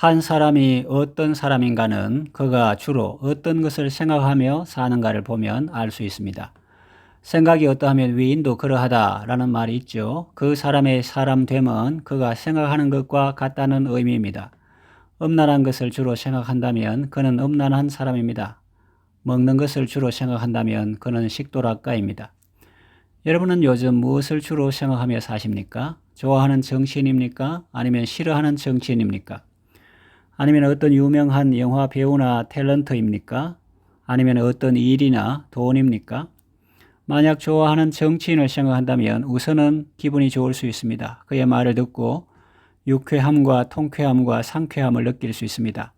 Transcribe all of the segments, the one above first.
한 사람이 어떤 사람인가는 그가 주로 어떤 것을 생각하며 사는가를 보면 알 수 있습니다. 생각이 어떠하면 위인도 그러하다라는 말이 있죠. 그 사람의 사람됨은 그가 생각하는 것과 같다는 의미입니다. 음란한 것을 주로 생각한다면 그는 음란한 사람입니다. 먹는 것을 주로 생각한다면 그는 식도락가입니다. 여러분은 요즘 무엇을 주로 생각하며 사십니까? 좋아하는 정치인입니까? 아니면 싫어하는 정치인입니까? 아니면 어떤 유명한 영화 배우나 탤런트입니까? 아니면 어떤 일이나 돈입니까? 만약 좋아하는 정치인을 생각한다면 우선은 기분이 좋을 수 있습니다. 그의 말을 듣고 유쾌함과 통쾌함과 상쾌함을 느낄 수 있습니다.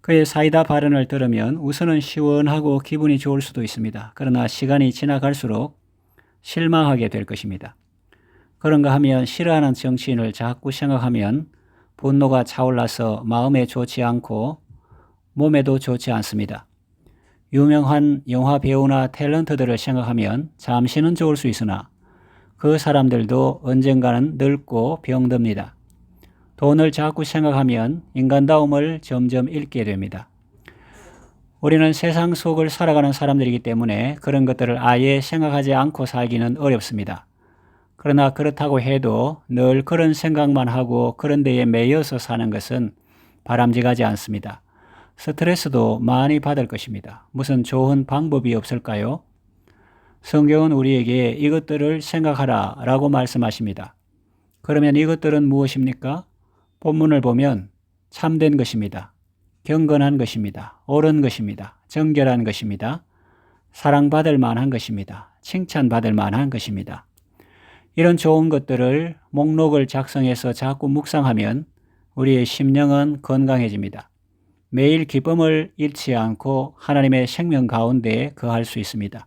그의 사이다 발언을 들으면 우선은 시원하고 기분이 좋을 수도 있습니다. 그러나 시간이 지나갈수록 실망하게 될 것입니다. 그런가 하면 싫어하는 정치인을 자꾸 생각하면 분노가 차올라서 마음에 좋지 않고 몸에도 좋지 않습니다. 유명한 영화 배우나 탤런트들을 생각하면 잠시는 좋을 수 있으나 그 사람들도 언젠가는 늙고 병듭니다. 돈을 자꾸 생각하면 인간다움을 점점 잃게 됩니다. 우리는 세상 속을 살아가는 사람들이기 때문에 그런 것들을 아예 생각하지 않고 살기는 어렵습니다. 그러나 그렇다고 해도 늘 그런 생각만 하고 그런 데에 매여서 사는 것은 바람직하지 않습니다. 스트레스도 많이 받을 것입니다. 무슨 좋은 방법이 없을까요? 성경은 우리에게 이것들을 생각하라 라고 말씀하십니다. 그러면 이것들은 무엇입니까? 본문을 보면 참된 것입니다. 경건한 것입니다. 옳은 것입니다. 정결한 것입니다. 사랑받을 만한 것입니다. 칭찬받을 만한 것입니다. 이런 좋은 것들을 목록을 작성해서 자꾸 묵상하면 우리의 심령은 건강해집니다. 매일 기쁨을 잃지 않고 하나님의 생명 가운데 거할 수 있습니다.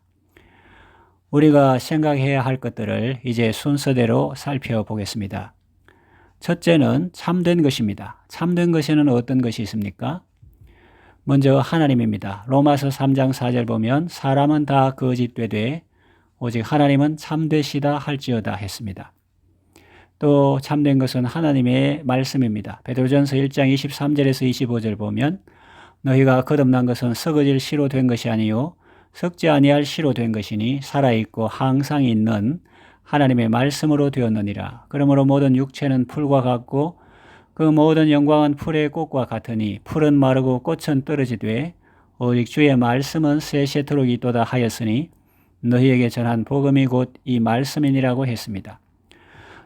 우리가 생각해야 할 것들을 이제 순서대로 살펴보겠습니다. 첫째는 참된 것입니다. 참된 것에는 어떤 것이 있습니까? 먼저 하나님입니다. 로마서 3장 4절 보면 사람은 다 거짓되되 오직 하나님은 참되시다 할지어다 했습니다. 또 참된 것은 하나님의 말씀입니다. 베드로전서 1장 23절에서 25절 보면 너희가 거듭난 것은 썩어질 씨로 된 것이 아니요 썩지 아니할 씨로 된 것이니 살아있고 항상 있는 하나님의 말씀으로 되었느니라. 그러므로 모든 육체는 풀과 같고 그 모든 영광은 풀의 꽃과 같으니 풀은 마르고 꽃은 떨어지되 오직 주의 말씀은 세세토록 있도다 하였으니 너희에게 전한 복음이 곧 이 말씀이니라고 했습니다.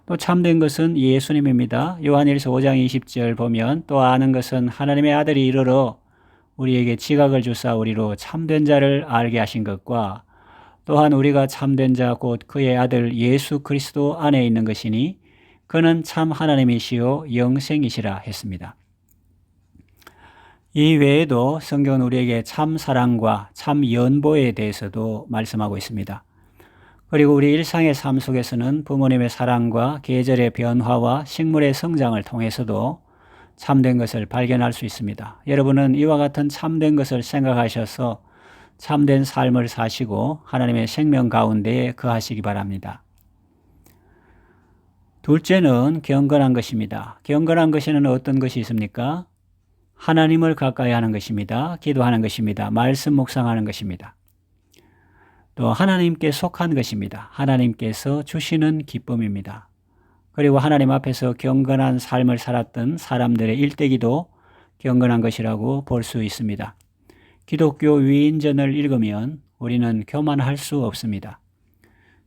또 참된 것은 예수님입니다. 요한일서 5장 20절 보면 또 아는 것은 하나님의 아들이 이르러 우리에게 지각을 주사 우리로 참된 자를 알게 하신 것과 또한 우리가 참된 자 곧 그의 아들 예수 그리스도 안에 있는 것이니 그는 참 하나님이시요 영생이시라 했습니다. 이 외에도 성경은 우리에게 참 사랑과 참 연보에 대해서도 말씀하고 있습니다. 그리고 우리 일상의 삶 속에서는 부모님의 사랑과 계절의 변화와 식물의 성장을 통해서도 참된 것을 발견할 수 있습니다. 여러분은 이와 같은 참된 것을 생각하셔서 참된 삶을 사시고 하나님의 생명 가운데에 거하시기 바랍니다. 둘째는 경건한 것입니다. 경건한 것에는 어떤 것이 있습니까? 하나님을 가까이 하는 것입니다. 기도하는 것입니다. 말씀 묵상하는 것입니다. 또 하나님께 속한 것입니다. 하나님께서 주시는 기쁨입니다. 그리고 하나님 앞에서 경건한 삶을 살았던 사람들의 일대기도 경건한 것이라고 볼 수 있습니다. 기독교 위인전을 읽으면 우리는 교만할 수 없습니다.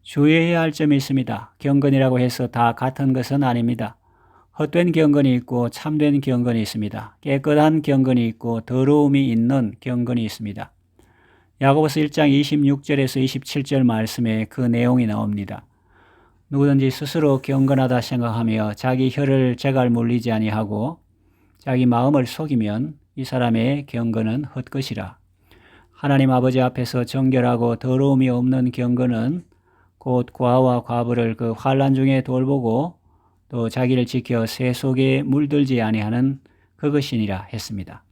주의해야 할 점이 있습니다. 경건이라고 해서 다 같은 것은 아닙니다. 헛된 경건이 있고 참된 경건이 있습니다. 깨끗한 경건이 있고 더러움이 있는 경건이 있습니다. 야고보서 1장 26절에서 27절 말씀에 그 내용이 나옵니다. 누구든지 스스로 경건하다 생각하며 자기 혀를 제갈 물리지 아니하고 자기 마음을 속이면 이 사람의 경건은 헛것이라. 하나님 아버지 앞에서 정결하고 더러움이 없는 경건은 곧 과와 과부를 그 환난 중에 돌보고 또 자기를 지켜 새 속에 물들지 아니하는 그것이니라 했습니다.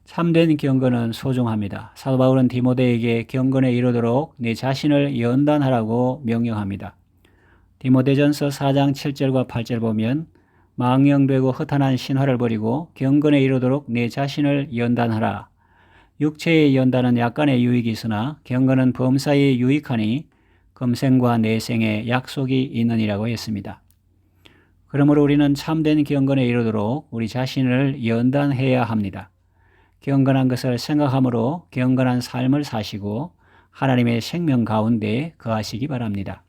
참된 경건은 소중합니다. 사도 바울은 디모데에게 경건에 이르도록 네 자신을 연단하라고 명령합니다. 디모데전서 4장 7절과 8절 보면 망령되고 허탄한 신화를 버리고 경건에 이르도록 내 자신을 연단하라. 육체의 연단은 약간의 유익이 있으나 경건은 범사에 유익하니 금생과 내생에 약속이 있느니라고 했습니다. 그러므로 우리는 참된 경건에 이르도록 우리 자신을 연단해야 합니다. 경건한 것을 생각함으로 경건한 삶을 사시고 하나님의 생명 가운데 거하시기 바랍니다.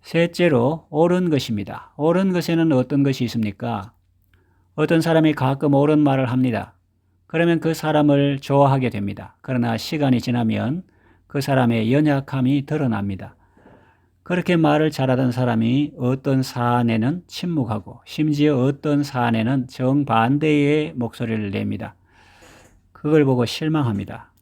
셋째로 옳은 것입니다. 옳은 것에는 어떤 것이 있습니까? 어떤 사람이 가끔 옳은 말을 합니다. 그러면 그 사람을 좋아하게 됩니다. 그러나 시간이 지나면 그 사람의 연약함이 드러납니다. 그렇게 말을 잘하던 사람이 어떤 사안에는 침묵하고 심지어 어떤 사안에는 정반대의 목소리를 냅니다. 그걸 보고 실망합니다.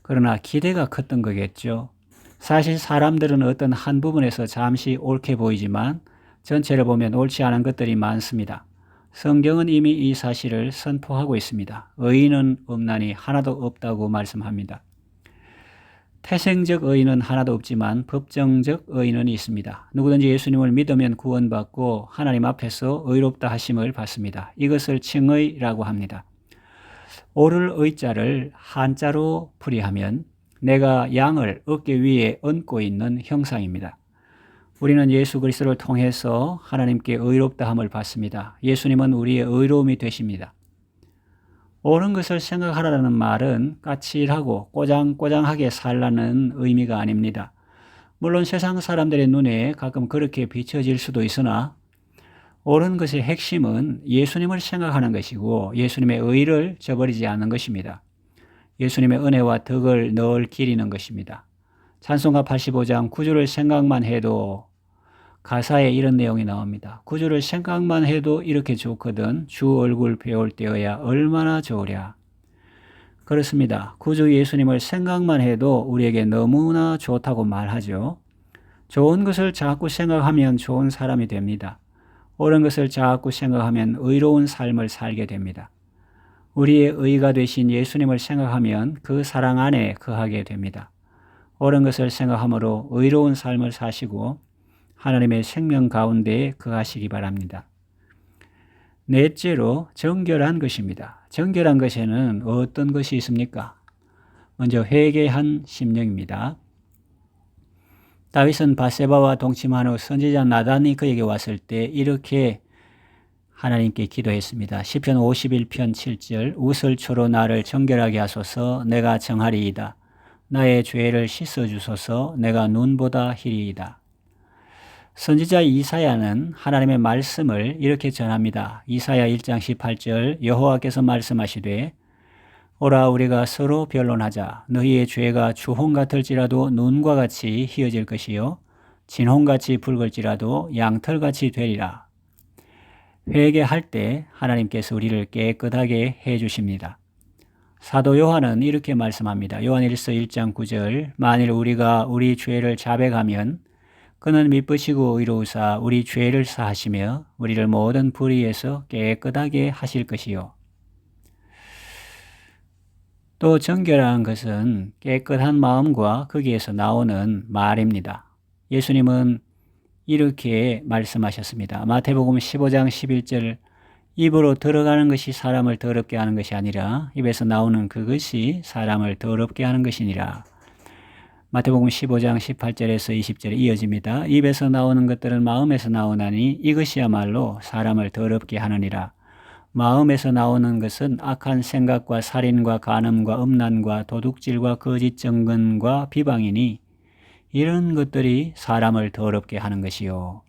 그러나 기대가 컸던 거겠죠. 사실 사람들은 어떤 한 부분에서 잠시 옳게 보이지만 전체를 보면 옳지 않은 것들이 많습니다. 성경은 이미 이 사실을 선포하고 있습니다. 의인은 없나니 하나도 없다고 말씀합니다. 태생적 의인은 하나도 없지만 법정적 의인은 있습니다. 누구든지 예수님을 믿으면 구원받고 하나님 앞에서 의롭다 하심을 받습니다. 이것을 칭의라고 합니다. 옳을 의자를 한자로 풀이하면 내가 양을 어깨 위에 얹고 있는 형상입니다. 우리는 예수 그리스도를 통해서 하나님께 의롭다함을 받습니다. 예수님은 우리의 의로움이 되십니다. 옳은 것을 생각하라는 말은 까칠하고 꼬장꼬장하게 살라는 의미가 아닙니다. 물론 세상 사람들의 눈에 가끔 그렇게 비춰질 수도 있으나 옳은 것의 핵심은 예수님을 생각하는 것이고 예수님의 의를 저버리지 않는 것입니다. 예수님의 은혜와 덕을 늘 기리는 것입니다. 찬송가 85장 구주를 생각만 해도 가사에 이런 내용이 나옵니다. 구주를 생각만 해도 이렇게 좋거든 주 얼굴 배울 때여야 얼마나 좋으랴. 그렇습니다. 구주 예수님을 생각만 해도 우리에게 너무나 좋다고 말하죠. 좋은 것을 자꾸 생각하면 좋은 사람이 됩니다. 옳은 것을 자꾸 생각하면 의로운 삶을 살게 됩니다. 우리의 의가 되신 예수님을 생각하면 그 사랑 안에 거하게 됩니다. 옳은 것을 생각함으로 의로운 삶을 사시고 하나님의 생명 가운데 거하시기 바랍니다. 넷째로 정결한 것입니다. 정결한 것에는 어떤 것이 있습니까? 먼저 회개한 심령입니다. 다윗은 밧세바와 동침한 후 선지자 나단이 그에게 왔을 때 이렇게 하나님께 기도했습니다. 시편 51편 7절 우슬초로 나를 정결하게 하소서 내가 정하리이다. 나의 죄를 씻어주소서 내가 눈보다 희리이다. 선지자 이사야는 하나님의 말씀을 이렇게 전합니다. 이사야 1장 18절 여호와께서 말씀하시되 오라 우리가 서로 변론하자. 너희의 죄가 주홍 같을지라도 눈과 같이 희어질 것이요 진홍같이 붉을지라도 양털같이 되리라. 회개할 때 하나님께서 우리를 깨끗하게 해주십니다. 사도 요한은 이렇게 말씀합니다. 요한일서 1장 9절 만일 우리가 우리 죄를 자백하면 그는 미쁘시고 의로우사 우리 죄를 사하시며 우리를 모든 불의에서 깨끗하게 하실 것이요. 또 정결한 것은 깨끗한 마음과 거기에서 나오는 말입니다. 예수님은 이렇게 말씀하셨습니다. 마태복음 15장 11절 입으로 들어가는 것이 사람을 더럽게 하는 것이 아니라 입에서 나오는 그것이 사람을 더럽게 하는 것이니라. 마태복음 15장 18절에서 20절에 이어집니다. 입에서 나오는 것들은 마음에서 나오나니 이것이야말로 사람을 더럽게 하느니라. 마음에서 나오는 것은 악한 생각과 살인과 간음과 음란과 도둑질과 거짓 증언과 비방이니 이런 것들이 사람을 더럽게 하는 것이요.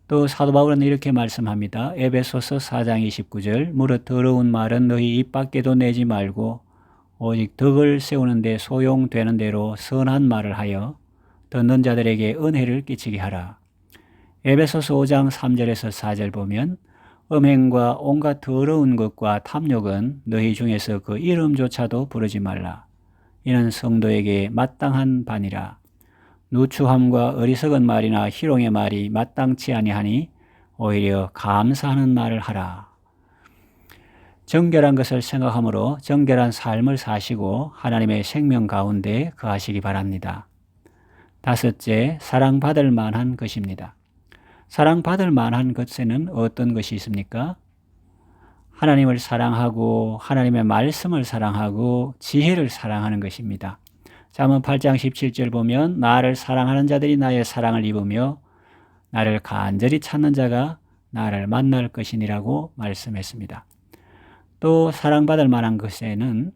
또 사도 바울은 이렇게 말씀합니다. 에베소서 4장 29절 무릇 더러운 말은 너희 입 밖에도 내지 말고 오직 덕을 세우는 데 소용되는 대로 선한 말을 하여 듣는 자들에게 은혜를 끼치게 하라. 에베소서 5장 3절에서 4절 보면 음행과 온갖 더러운 것과 탐욕은 너희 중에서 그 이름조차도 부르지 말라. 이는 성도에게 마땅한 바니라. 누추함과 어리석은 말이나 희롱의 말이 마땅치 아니하니 오히려 감사하는 말을 하라. 정결한 것을 생각함으로 정결한 삶을 사시고 하나님의 생명 가운데 거하시기 바랍니다. 다섯째, 사랑받을 만한 것입니다. 사랑받을 만한 것에는 어떤 것이 있습니까? 하나님을 사랑하고 하나님의 말씀을 사랑하고 지혜를 사랑하는 것입니다. 잠언 8장 17절 보면 나를 사랑하는 자들이 나의 사랑을 입으며 나를 간절히 찾는 자가 나를 만날 것이니라고 말씀했습니다. 또 사랑받을 만한 것에는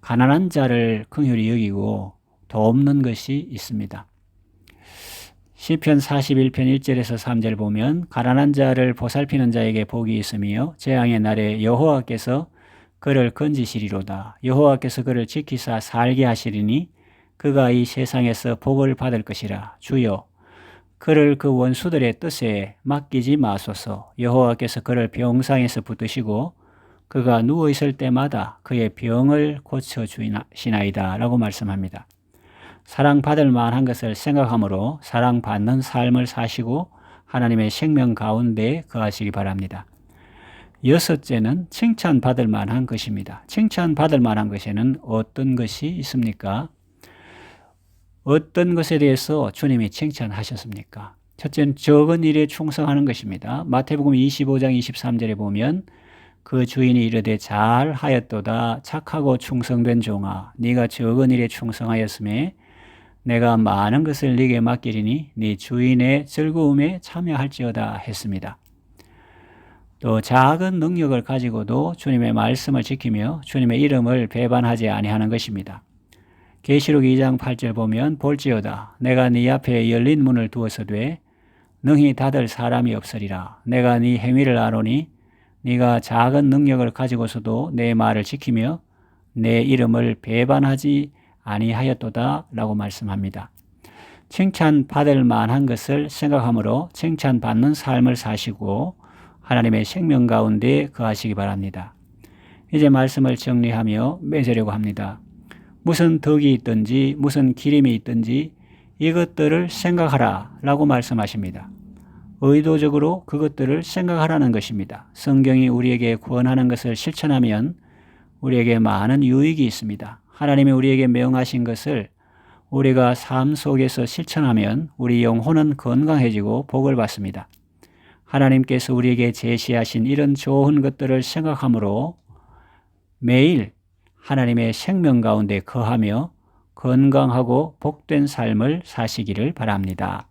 가난한 자를 긍휼히 여기고 돕는 것이 있습니다. 시편 41편 1절에서 3절 보면 가난한 자를 보살피는 자에게 복이 있으며 재앙의 날에 여호와께서 그를 건지시리로다. 여호와께서 그를 지키사 살게 하시리니 그가 이 세상에서 복을 받을 것이라. 주여 그를 그 원수들의 뜻에 맡기지 마소서. 여호와께서 그를 병상에서 붙드시고 그가 누워있을 때마다 그의 병을 고쳐주시나이다 라고 말씀합니다. 사랑받을 만한 것을 생각함으로 사랑받는 삶을 사시고 하나님의 생명 가운데 거하시기 바랍니다. 여섯째는 칭찬받을 만한 것입니다. 칭찬받을 만한 것에는 어떤 것이 있습니까? 어떤 것에 대해서 주님이 칭찬하셨습니까? 첫째는 적은 일에 충성하는 것입니다. 마태복음 25장 23절에 보면 그 주인이 이르되 잘하였도다 착하고 충성된 종아 네가 적은 일에 충성하였음에 내가 많은 것을 네게 맡기리니 네 주인의 즐거움에 참여할지어다 했습니다. 또 작은 능력을 가지고도 주님의 말씀을 지키며 주님의 이름을 배반하지 아니하는 것입니다. 계시록 2장 8절 보면 볼지어다 내가 네 앞에 열린 문을 두어서되 능히 닫을 사람이 없으리라. 내가 네 행위를 아노니 네가 작은 능력을 가지고서도 내 말을 지키며 내 이름을 배반하지 아니하였도다 라고 말씀합니다. 칭찬받을 만한 것을 생각함으로 칭찬받는 삶을 사시고 하나님의 생명 가운데 거하시기 바랍니다. 이제 말씀을 정리하며 맺으려고 합니다. 무슨 덕이 있든지 무슨 기림이 있든지 이것들을 생각하라 라고 말씀하십니다. 의도적으로 그것들을 생각하라는 것입니다. 성경이 우리에게 구원하는 것을 실천하면 우리에게 많은 유익이 있습니다. 하나님이 우리에게 명하신 것을 우리가 삶 속에서 실천하면 우리 영혼은 건강해지고 복을 받습니다. 하나님께서 우리에게 제시하신 이런 좋은 것들을 생각함으로 매일 하나님의 생명 가운데 거하며 건강하고 복된 삶을 사시기를 바랍니다.